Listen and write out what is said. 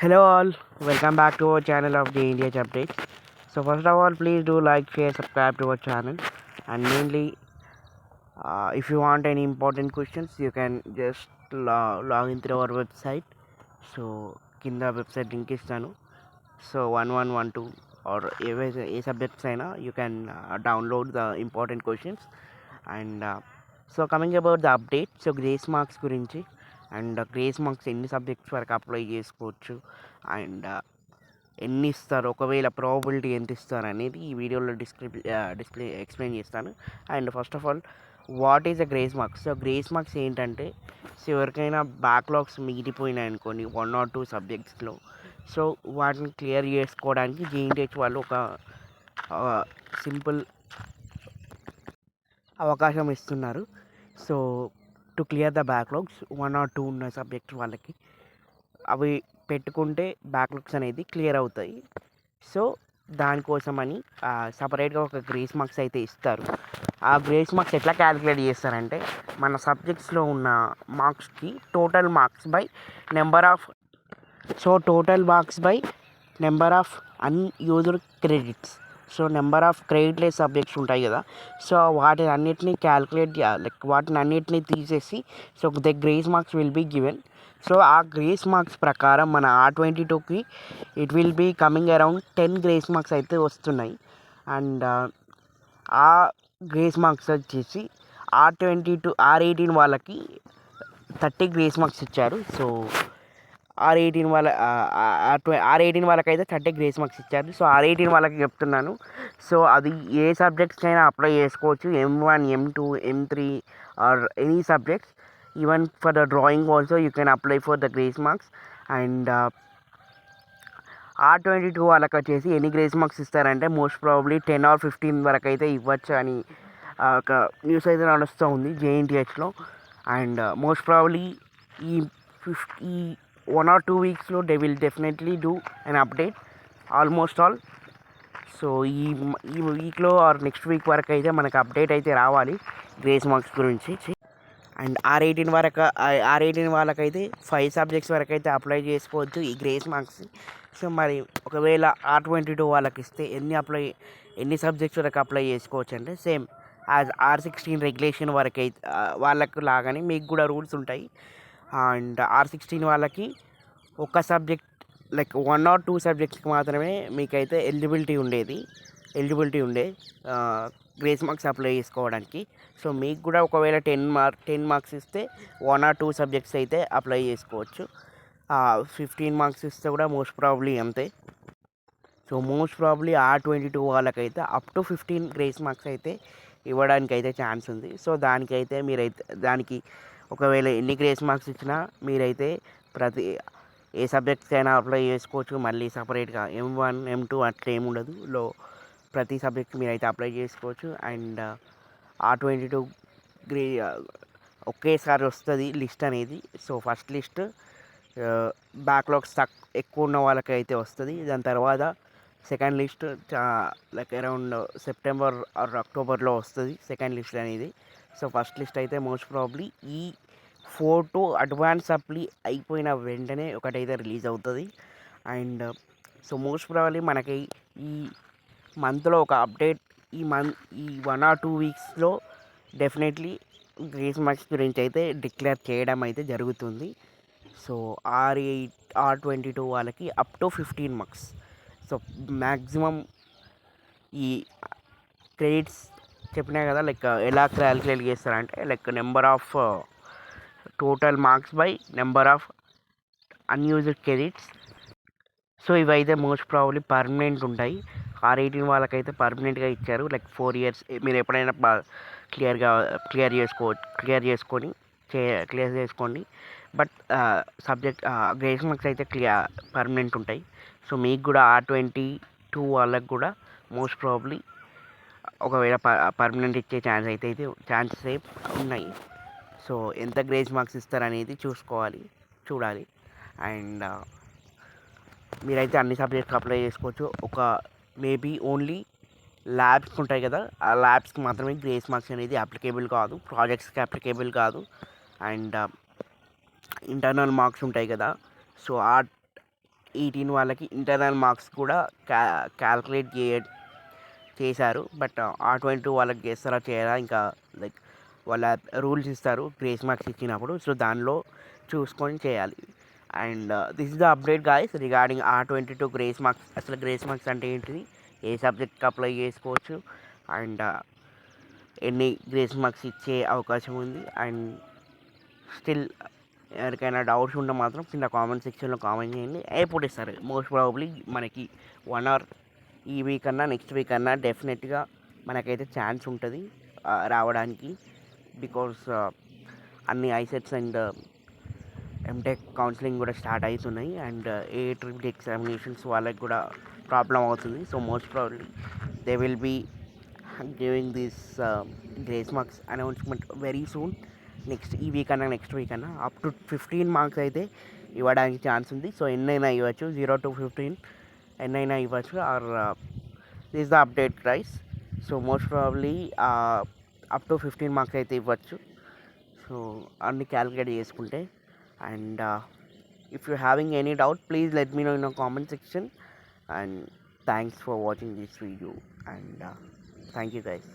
Hello all, welcome back to our channel of the India Updates. So first of all, please do like, share, subscribe to our channel, and mainly, if you want any important questions, you can just log into our website. So కింద website link ఇస్తాను. So 1112 or A subjects అయినా you can download the important questions. And so coming about the update, so grace marks గురించి and grace marks ఎన్ని subjects వరకు apply చేసుకోవచ్చు and ఎన్ని ఇస్తారు, ఒకవేళ ప్రాబబిలిటీ ఎంత ఇస్తారు అనేది ఈ వీడియోలో డిస్ప్లే ఎక్స్ప్లెయిన్ చేస్తాను. And first of all, what is the grace marks? So grace marks ఏంటంటే, సో ఎవరికైనా బ్యాక్లాగ్స్ మిగిలిపోయినాయి అనుకోండి 1 or 2 సబ్జెక్ట్స్లో, సో వాటిని క్లియర్ చేసుకోవడానికి జేఎన్టీహెచ్ వాళ్ళు ఒక సింపుల్ అవకాశం ఇస్తున్నారు. So to clear the backlogs 1 or 2 ఉన్న సబ్జెక్ట్స్ వాళ్ళకి అవి పెట్టుకుంటే బ్యాక్లాగ్స్ అనేది క్లియర్ అవుతాయి. సో దానికోసమని సపరేట్గా ఒక గ్రేస్ మార్క్స్ అయితే ఇస్తారు. ఆ గ్రేస్ మార్క్స్ ఎట్లా క్యాలిక్యులేట్ చేస్తారంటే, మన సబ్జెక్ట్స్లో ఉన్న మార్క్స్కి total marks by number of total marks by number of unused credits. So number of creditless subjects ఉంటాయి కదా, సో వాటిని అన్నిటినీ క్యాలిక్యులేట్ లైక్ వాటిని అన్నిటినీ తీసేసి, so the grace marks will be given. So ఆ గ్రేస్ మార్క్స్ ప్రకారం మన R22కి it will be coming around 10 grace marks అయితే వస్తున్నాయి. అండ్ ఆ గ్రేస్ మార్క్స్ వచ్చేసి R18 వాళ్ళకి 30 గ్రేస్ మార్క్స్ ఇచ్చారు. సో R18 వాళ్ళకైతే 30 గ్రేస్ మార్క్స్ ఇచ్చారు. సో R18 వాళ్ళకి చెప్తున్నాను. సో అది ఏ సబ్జెక్ట్స్కైనా అప్లై చేసుకోవచ్చు, M1, M2, M3 or any subjects. Even for the drawing also you can apply for the grace marks. And R22 వాళ్ళకి వచ్చేసి ఎన్ని గ్రేస్ మార్క్స్ ఇస్తారంటే, మోస్ట్ ప్రాబబ్లీ 10 or 15 వరకు అయితే ఇవ్వచ్చు అని ఒక న్యూస్ అయితే నడుస్తూ ఉంది జేఎన్టీహెచ్లో. అండ్ మోస్ట్ ప్రాబబ్లీ ఈ 1 or 2 వీక్స్లో they will definitely do an update almost all. So ఈ వీక్లో ఆర్ నెక్స్ట్ వీక్ వరకు అయితే మనకు అప్డేట్ అయితే రావాలి గ్రేస్ మార్క్స్ గురించి. అండ్ R18 వాళ్ళకైతే 5 సబ్జెక్ట్స్ వరకు అయితే అప్లై చేసుకోవచ్చు ఈ గ్రేస్ మార్క్స్. సో మరి ఒకవేళ R22 వాళ్ళకి ఇస్తే ఎన్ని సబ్జెక్ట్స్ వరకు అప్లై చేసుకోవచ్చు అంటే, సేమ్ యాజ్ R16 రెగ్యులేషన్ వరకు అయితే వాళ్ళకు లాగానే మీకు కూడా రూల్స్ ఉంటాయి. అండ్ R16 వాళ్ళకి ఒక సబ్జెక్ట్ లైక్ 1 or 2 సబ్జెక్ట్స్కి మాత్రమే మీకైతే ఎలిజిబిలిటీ ఉండే గ్రేస్ మార్క్స్ అప్లై చేసుకోవడానికి. సో మీకు కూడా ఒకవేళ 10 మార్క్స్ ఇస్తే 1 or 2 సబ్జెక్ట్స్ అయితే అప్లై చేసుకోవచ్చు. 15 మార్క్స్ ఇస్తే కూడా మోస్ట్ ప్రాబబ్లీ అంతే. సో మోస్ట్ ప్రాబబ్లీ R22 వాళ్ళకైతే అప్ టు 15 గ్రేస్ మార్క్స్ అయితే ఇవ్వడానికి అయితే ఛాన్స్ ఉంది. సో దానికి ఒకవేళ ఎన్ని గ్రేస్ మార్క్స్ ఇచ్చినా మీరైతే ఏ సబ్జెక్ట్స్ అయినా అప్లై చేసుకోవచ్చు. మళ్ళీ సపరేట్గా M1, M2 అట్లా ఏమి ఉండదు. ప్రతి సబ్జెక్ట్ మీరైతే అప్లై చేసుకోవచ్చు. అండ్ R22 ఒకేసారి వస్తుంది లిస్ట్ అనేది. సో ఫస్ట్ లిస్ట్ బ్యాక్లాగ్స్ ఎక్కువ ఉన్న వాళ్ళకి అయితే వస్తుంది. దాని తర్వాత second list like around September or అక్టోబర్లో వస్తుంది సెకండ్ లిస్ట్ అనేది. సో ఫస్ట్ లిస్ట్ అయితే మోస్ట్ ప్రాబ్లీ ఈ 4 అడ్వాన్స్ అప్లై అయిపోయిన వెంటనే ఒకటైతే రిలీజ్ అవుతుంది. అండ్ సో మోస్ట్ ప్రాబ్లీ మనకి ఈ మంత్లో ఒక అప్డేట్ ఈ 1 or 2 వీక్స్లో డెఫినెట్లీ గ్రేస్ మార్క్స్ గురించి అయితే డిక్లేర్ చేయడం అయితే జరుగుతుంది. సో R22 వాళ్ళకి up to 15 marks. So maximum ఈ క్రెడిట్స్ చెప్పినా కదా, లైక్ ఎలా క్యాలిక్యులేట్ చేస్తారంటే, like number of total marks by number of unused credits. So ఇవైతే మోస్ట్ ప్రాబబ్లీ పర్మనెంట్ ఉంటాయి. R18 వాళ్ళకైతే పర్మనెంట్గా ఇచ్చారు, లైక్ 4 years మీరు ఎప్పుడైనా క్లియర్ చేసుకోండి. బట్ సబ్జెక్ట్ గ్రేస్ మార్క్స్ అయితే పర్మనెంట్ ఉంటాయి. సో మీకు కూడా R22 వాళ్ళకి కూడా మోస్ట్ ప్రాబబ్లీ ఒకవేళ పర్మనెంట్ ఇచ్చే ఛాన్సెస్ ఉన్నాయి. సో ఎంత గ్రేస్ మార్క్స్ ఇస్తారనేది చూడాలి. అండ్ మీరైతే అన్ని సబ్జెక్ట్స్ అప్లై చేసుకోవచ్చు. మేబీ ఓన్లీ ల్యాబ్స్కి ఉంటాయి కదా, ఆ ల్యాబ్స్కి మాత్రమే గ్రేస్ మార్క్స్ అనేది అప్లికేబుల్ కాదు, ప్రాజెక్ట్స్కి అప్లికేబుల్ కాదు. అండ్ ఇంటర్నల్ మార్క్స్ ఉంటాయి కదా, సో 18 వాళ్ళకి ఇంటర్నల్ మార్క్స్ కూడా క్యాల్కులేట్ చేశారు. బట్ R22 వాళ్ళకి చేస్తారా చేయరా ఇంకా లైక్ వాళ్ళ రూల్స్ ఇస్తారు గ్రేస్ మార్క్స్ ఇచ్చినప్పుడు. సో దానిలో చూసుకొని చేయాలి. And this is the update guys regarding R22 grace marks. అసలు గ్రేస్ మార్క్స్ అంటే ఏంటిది, ఏ సబ్జెక్ట్కి అప్లై చేసుకోవచ్చు, అండ్ ఎన్ని గ్రేస్ మార్క్స్ ఇచ్చే అవకాశం ఉంది, అండ్ స్టిల్ ఎవరికైనా డౌట్స్ ఉంటే మాత్రం కింద కామెంట్ సెక్షన్లో కామెంట్ చేయండి. ఎప్పుడు ఇస్తారు మోస్ట్ ప్రాబబ్లీ మనకి 1 అవర్ ఈ వీక్ అన్నా నెక్స్ట్ వీక్ అన్నా డెఫినెట్గా మనకైతే ఛాన్స్ ఉంటుంది రావడానికి. బికాస్ అన్ని ఐసెట్స్ అండ్ ఎంటెక్ కౌన్సిలింగ్ కూడా స్టార్ట్ అవుతున్నాయి. అండ్ AAAA ఎగ్జామినేషన్స్ వాళ్ళకి కూడా ప్రాబ్లం అవుతుంది. So most probably they will be giving this grace marks announcement very soon. Next ఈ వీక్ అన్నా నెక్స్ట్ వీక్ అన్నా అప్ టు 15 మార్క్స్ అయితే ఇవ్వడానికి ఛాన్స్ ఉంది. సో ఎన్నైనా ఇవ్వచ్చు, 0 to 15 ఎన్నైనా ఇవ్వచ్చు. Or this the update rise. So most probably up to 15 marks అయితే ఇవ్వచ్చు. సో అన్ని క్యాలిక్యులేట్ చేసుకుంటే. And if you're having any doubt, please let me know in the comment section. And thanks for watching this video. And thank you guys.